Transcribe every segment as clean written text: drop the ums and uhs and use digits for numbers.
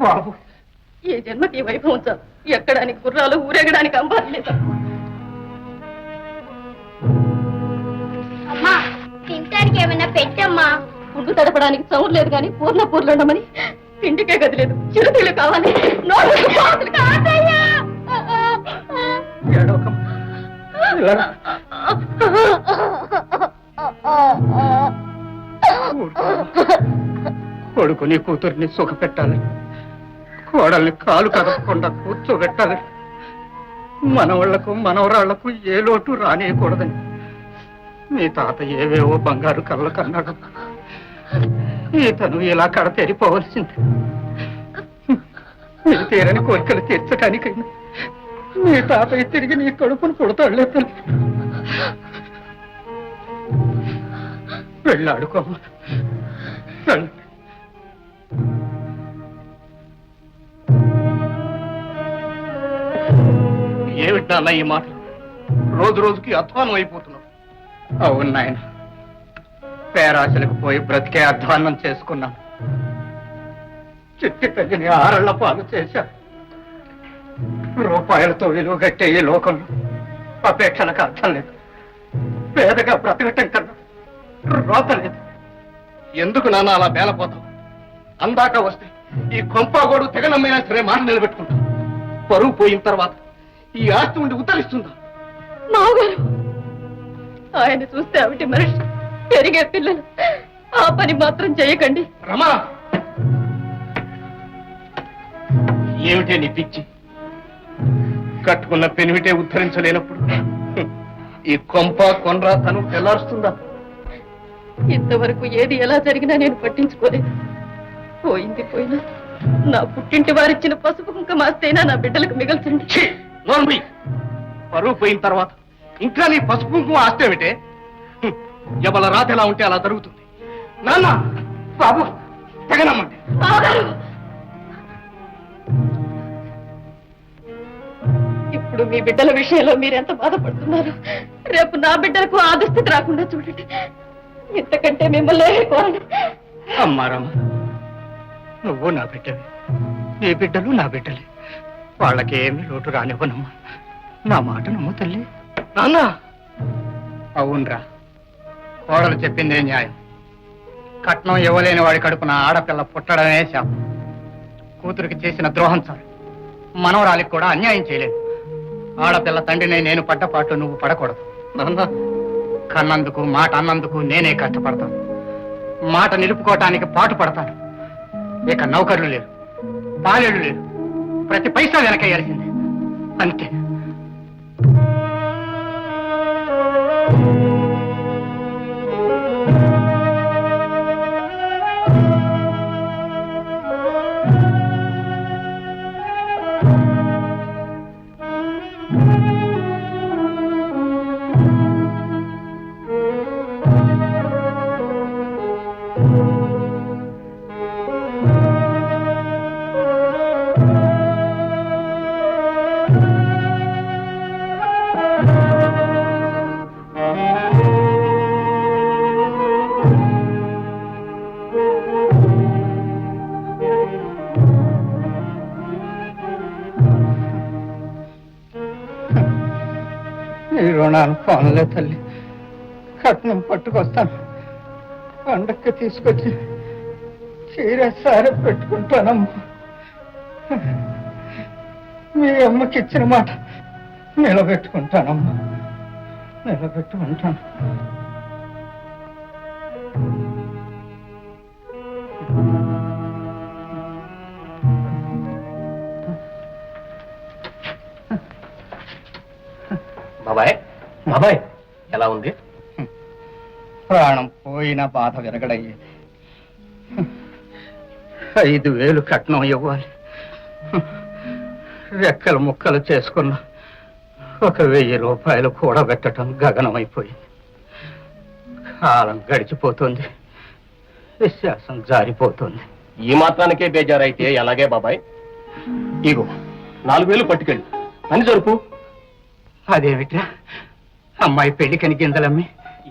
బాబు ఈ జన్మకి వైభవం చాలు. ఎక్కడానికి గుర్రాలు, ఊరేగడానికి అంబాలి లేదా? అమ్మా తింటానికి ఏమైనా పెట్టమ్మా. పుండు తడపడానికి చౌరు లేదు కానీ పూర్ణపూర్లు ఉండమని తిండికే గది లేదు. చిరుతిళ్ళు కావాలి. కొడుకుని కూతుర్ని సుఖపెట్టాలి, కోడల్ని కాలు కదపకుండా కూర్చోబెట్టాలి, మనవాళ్లకు మనవరాళ్లకు ఏ లోటు రానియకూడదని నీ తాత ఏవేవో బంగారు కళ్ళ కన్నాడు. ఈతను ఇలా కడ తెరిపోవలసింది. నీ తీరని కోరికలు తీర్చడానికైనా నీ తాతయ్య తిరిగి నీ కడుపును పుడతాడులే తల్లి. వెళ్ళాడుకోమ్మా. ఏమిటి నాన్న ఈ మాట? రోజు రోజుకి అధ్వానం అయిపోతున్నావు. అవును నాయన, పేరాశలకు పోయి బ్రతికే అధ్వానం చేసుకున్నాను. చిట్టి తల్లిని ఆరళ్ల పాలు చేశా. రూపాయలతో విలువ కట్టే ఈ లోకంలో అపేక్షలకు అర్థం లేదు. పేదగా బ్రతకటం కన్నా రోత లేదు. ఎందుకు నాన్న అలా బేలపోతావు? అందాక వస్తే ఈ కొంపాగోడు తెగనమ్మైనా సరే మాట నిలబెట్టుకుంటాం. పరువు పోయిన తర్వాత ఈ ఆస్తి ఉండి ఉత్తరిస్తుందా? మావగారు, ఆయన చూస్తే అవిటి మనిషి, పెరిగే పిల్లలు. ఆ పని మాత్రం చేయకండి. రమా, ఏమిటే నీ పిచ్చి? కట్టుకున్న పెనిమిటే ఉద్ధరించలేనప్పుడు ఈ కొంప కొనరా తను తెల్లారుస్తుందా? ఇంతవరకు ఏది ఎలా జరిగినా నేను పట్టించుకోలేదు. పోయింది పోయినా నా పుట్టింటి వారిచ్చిన పసుపు కుంకుమాస్తైనా నా బిడ్డలకు మిగల్చండి. పరువు పోయిన తర్వాత ఇంకా నీ పసుపు కుంకుమ ఆస్తేమిటే? ఎవల రాత ఎలా ఉంటే అలా జరుగుతుంది. నాన్న, బాబు, తెగనమ్మండి. ఇప్పుడు మీ బిడ్డల విషయంలో మీరెంత బాధపడుతున్నారు. రేపు నా బిడ్డలకు ఆ దుస్థితి రాకుండా చూడండి. ఇంతకంటే మిమ్మల్ని కోరండి. అమ్మారమ్మ, నువ్వు నా బిడ్డవి, నీ బిడ్డలు నా బిడ్డలే. వాళ్ళకేమి లోటు రానివ్వనమ్మా. నా మాట నమ్ము తల్లి. నాన్న, అవునరా, కోడలు చెప్పిందే న్యాయం. కట్నం ఇవ్వలేని వాడి కడుపున ఆడపిల్ల పుట్టడమే శాపం. కూతురికి చేసిన ద్రోహం చాలు, మనవరాలికి కూడా అన్యాయం చేయలేదు. ఆడపిల్ల తండ్రిని నేను పడ్డపాటు నువ్వు పడకూడదు. నాన్న, కన్నందుకు మాట అన్నందుకు నేనే కష్టపడతాను. మాట నిలుపుకోవటానికి పాటు పడతాను. ఇక నౌకర్లు లేరు, పాలేళ్ళు లేరు, ప్రతి పైసా వెనకేయాల్సిందే. అంతే. ఈ రుణాలు పోనలే తల్లి. కట్నం పట్టుకొస్తాను, పండక్కి తీసుకొచ్చి చీర సారె పెట్టుకుంటానమ్మా. మీ అమ్మకి ఇచ్చిన మాట నిలబెట్టుకుంటానమ్మా, నిలబెట్టుకుంటాను. బాబాయ్, బాబాయ్ ఎలా ఉంది? ప్రాణం పోయిన బాధ విరగడయ్యేది. 5,000 కట్నం ఇవ్వాలి. రెక్కలు ముక్కలు చేసుకున్న 1,000 రూపాయలు కూడబెట్టడం గగనమైపోయింది. కాలం గడిచిపోతుంది, విశ్వాసం జారిపోతుంది. ఈ మాత్రానికే బేజారైతే ఎలాగే బాబాయ్? ఇగో 4,000 పట్టుకెళ్ళి అని జరుపు. అదేమిట్రా, అమ్మాయి పెళ్లికని గింజలమ్మి?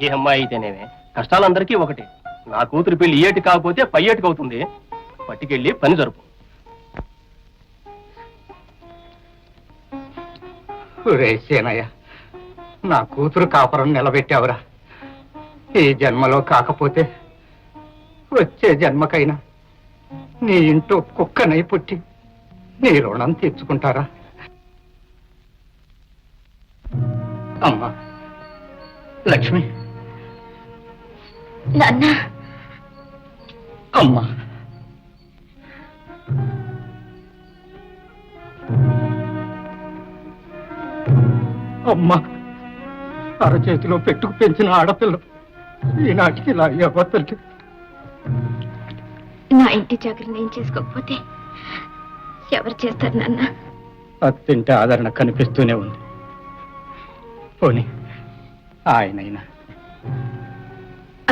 ఏ అమ్మాయి అయితేనేమే, కష్టాలందరికీ ఒకటి. నా కూతురు పెళ్లి ఏటి కాకపోతే పై ఏటికి అవుతుంది. పట్టుకెళ్ళి పని జరుపు. రేసేనయ్య, నా కూతురు కాపురం నిలబెట్టావురా. ఈ జన్మలో కాకపోతే వచ్చే జన్మకైనా నీ ఇంట్లో కుక్కనై పుట్టి నీ రుణం తీర్చుకుంటారా? అమ్మా లక్ష్మి. నాన్న, అమ్మా అమ్మా, అరచేతిలో పెట్టుకు పెంచిన ఆడపిల్ల ఈనాటికి ఇలా అయ్యబోతుంది. నా ఇంటి చాకరీ నేను చేసుకోకపోతే ఎవరు చేస్తారు నాన్న? అత్తింటి ఆదరణ కనిపిస్తూనే ఉంది. పోనీ ఆయనైనా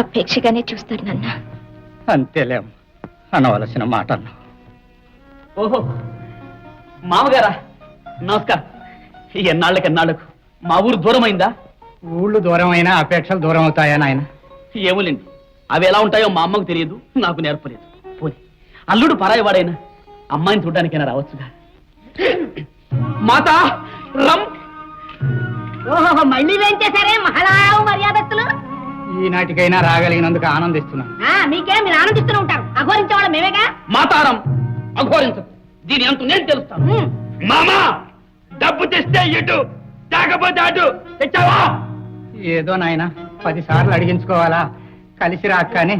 అపేక్షగానే చూస్తారు నాన్న. అంతేలేం, అనవలసిన మాట అన్నా. ఓహో మామగారా, నమస్కారం. ఎన్నాళ్ళకు మా ఊరు దూరమైందా? ఊళ్ళు దూరమైనా అపేక్షలు దూరం అవుతాయా నాయన? ఏమోలేండి, అవి ఎలా ఉంటాయో మా అమ్మకు తెలియదు, నాకు నేర్పలేదు. పోనీ అల్లుడు పరాయివాడైనా అమ్మాయిని చూడడానికైనా రావచ్చుగా. మాతా రమ్. ఓహో, మళ్ళీ వేయించేశారే మహళా మర్యాదస్తులు. ఈనాటికైనా రాగలిగినందుకు ఆనందిస్తున్నాను. మీకేం మీరు ఆనందిస్తూనే ఉంటారు. అఘోరించే వాళ్ళు మేమేగా. మాతారం అఘోరించదు, దీని అంత నేను తెలుస్తాను. మామా, డబ్బు తెస్తే ఇటు, తాకపోతే అటు. తెచ్చావా? ఏదో నాయన 10 సార్లు అడిగించుకోవాలా? కలిసి రాక్కని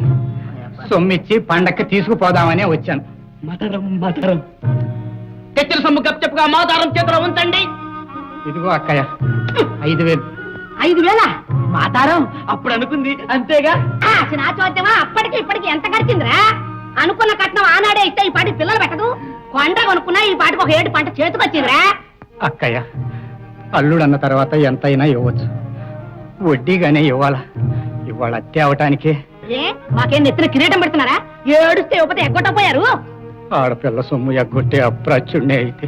సొమ్మిచ్చి పండక్కి తీసుకుపోదామనే వచ్చాను. మాతారం తెచ్చిన సొమ్ము గప్చెప్పుగా మాతారం చేతిలో ఉంచండి. ఇదిగో అక్కయ్య 5,000. 5,000? మాతారం అప్పుడు అనుకుంది అంతేగా. చిన్నాచోద్యమా, అప్పటికి ఇప్పటికి ఎంత ఖర్చిందిరా? అనుకున్న కట్నం ఆనాడే ఇస్తే ఈ పాటి పిల్లలు పెట్టదు. కొండ కొనుక్కున్నా ఈ పాటికి ఒక 7 పంట చేతికొచ్చిందిరా. అక్కయ్య, అల్లుడన్న తర్వాత ఎంతైనా ఇవ్వచ్చు, వడ్డీగానే ఇవ్వాలా? ఇవాళ అత్తే అవటానికే మాకేం నెత్తిన కిరీటం పెడుతున్నారా? ఏడుస్తే ఇవ్వకపోతే ఎగ్గొట్టపోయారు. ఆడపిల్ల సొమ్ము ఎగ్గొట్టే అప్రాచుండే అయితే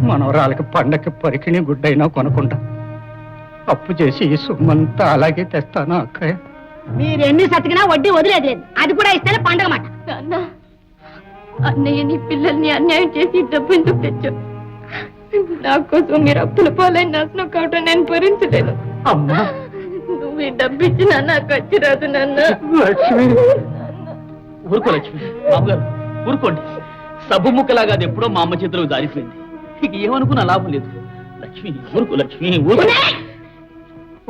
మనవరాలకి పండక్కి పరికిణి గుడ్డైనా కొనుక్కుంటా. అప్పు చేసి ఈ సొమ్మంతా అలాగే తెస్తాను అక్కయ్య. మీరు ఎన్ని సతికినా వడ్డీ వదిలేదు లేదు. అది కూడా ఇస్తేనే పండగ మాట. అన్నయ్య నీ పిల్లల్ని అన్యాయం చేసి డబ్బు ఎందుకు తెచ్చావు? నా కోసం మీరు అప్పుల పాలైన నాశనం కావటం నేను భరించలేను. అమ్మా, నువ్వు ఈ డబ్బు ఇచ్చినా నాకు వచ్చి రాదు నాన్న. లక్ష్మి. ఊరుకో లక్ష్మి, బాబుగారు ఊరుకోండి. సబ్బు ముక్కలాగా అది ఎప్పుడో మా అమ్మ చేతిలో జారిపోయింది. ఇక ఏమనుకున్నా లాభం లేదు. లక్ష్మి ఊరుకో, లక్ష్మి ఊరుకో.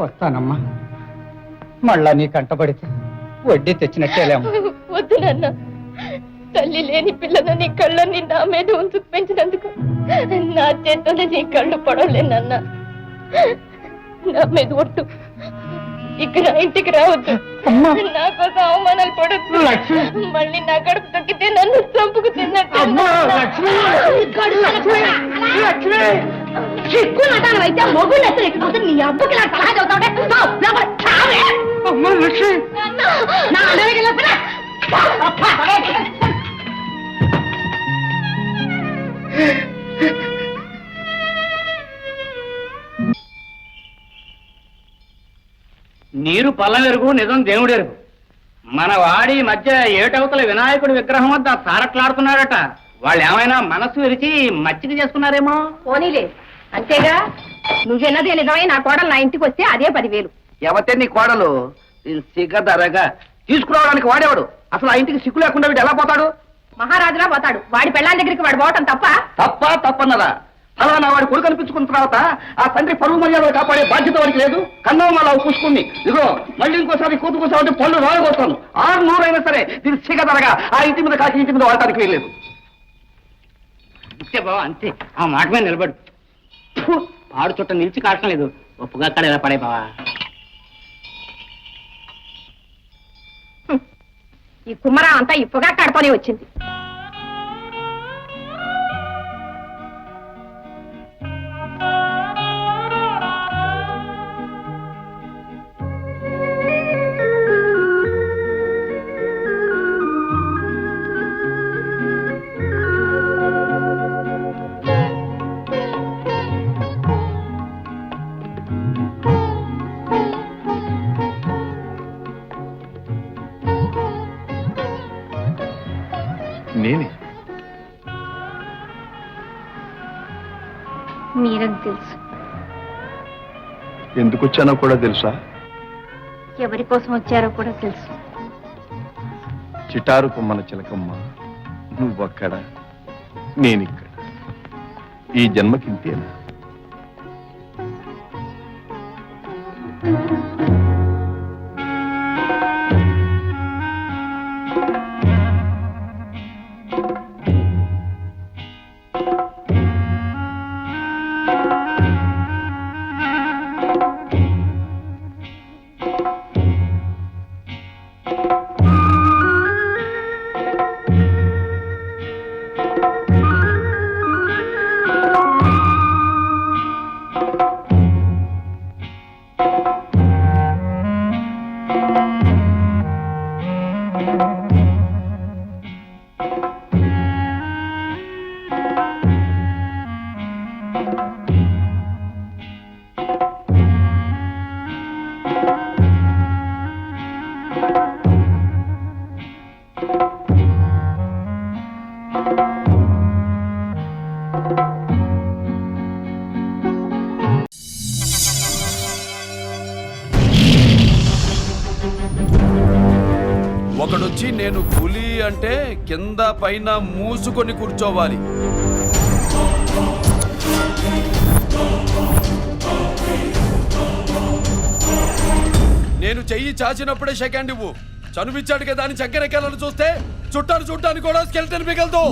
వస్తానమ్మా, మళ్ళా నీ కంటపడితే వడ్డీ తెచ్చినట్టేలేమ్మా. వద్దు నాన్న, తల్లి లేని పిల్లను నీ కళ్ళని నా మీద ఉంచుకు పెంచినందుకు నా చేతులు నీ కళ్ళు పడవలే నాన్న. నా మీద ఒట్టు, ఇక నా ఇంటికి రావద్దు. నా కోసం అవమానాలు పడద్దు. మళ్ళీ నా గడుపు తొక్కితే నన్ను చంపుకు తిన్నట్టు. చిక్కు నటానైతే మొగుళ్ళు ఎత్తులు ఎక్కిపోతే నీ అబ్బుకి నా సలహా చదువుతావుంటే నా అందరికి నీరు పల్లవెరుగు, నిజం దేవుడెరుగు. మన వాడి మధ్య ఏటవతల వినాయకుడి విగ్రహం వద్ద తారట్లాడుతున్నారట. వాళ్ళు ఏమైనా మనసు విరిచి మచ్చిక చేసుకున్నారేమో. పోనీలే, అంతేగా. నువ్వెన్నదే నిజమై నా కోడలు నా ఇంటికి వస్తే అదే 10,000. ఎవతే నీ కోడలు సిగ్గదరగా తీసుకురావడానికి వాడేవాడు. అసలు ఆ ఇంటికి సిగ్గు లేకుండా వీడు ఎలా పోతాడు? మహారాజులా పోతాడు. వాడి పెళ్ళాం దగ్గరికి వాడు పోవటం తప్పన్నదా? అలా నా వాడి కొడుకు అనిపించుకున్న తర్వాత ఆ తండ్రి పరువు మర్యాదలు కాపాడే బాధ్యత వాడికి లేదు. కన్నం అలా పూసుకుంది. ఇదిగో మళ్ళీ ఇంకోసారి కూతుకోసారి పళ్ళు రాలగొస్తాను. 600 అయినా సరే దీని సిగ్గదరగా ఆ ఇంటి మీద కాకి ఇంటి మీద వాడటానికి వీల్లేదు. అంతే బావ, అంతే. ఆ మాట మీద నిలబడు. పాడు చుట్ట నిలిచి కావటం లేదు. ఒప్పుగా అక్కడ ఎలా పడే బావా. ఈ కుమ్మరా అంతా ఇప్పుగా కడపనే వచ్చింది. నేనే. మీరని తెలుసు. ఎందుకు వచ్చానో కూడా తెలుసా? ఎవరి కోసం వచ్చారో కూడా తెలుసు. చిటారు కొమ్మన చిలకమ్మ, నువ్వక్కడ, నేనిక్కడ. ఈ జన్మకింతేనా? ఒకడొచ్చి నేను పులి అంటే కింద పైన మూసుకొని కూర్చోవాలి. నేను చెయ్యి చాచినప్పుడే సెకండ్ ఇవ్వు. చనువిచ్చాడు కదా అని చక్కెరెక్కాలని చూస్తే చుట్టాను చూడ్డానికి కూడా స్కెల్టన్ మిగలదు.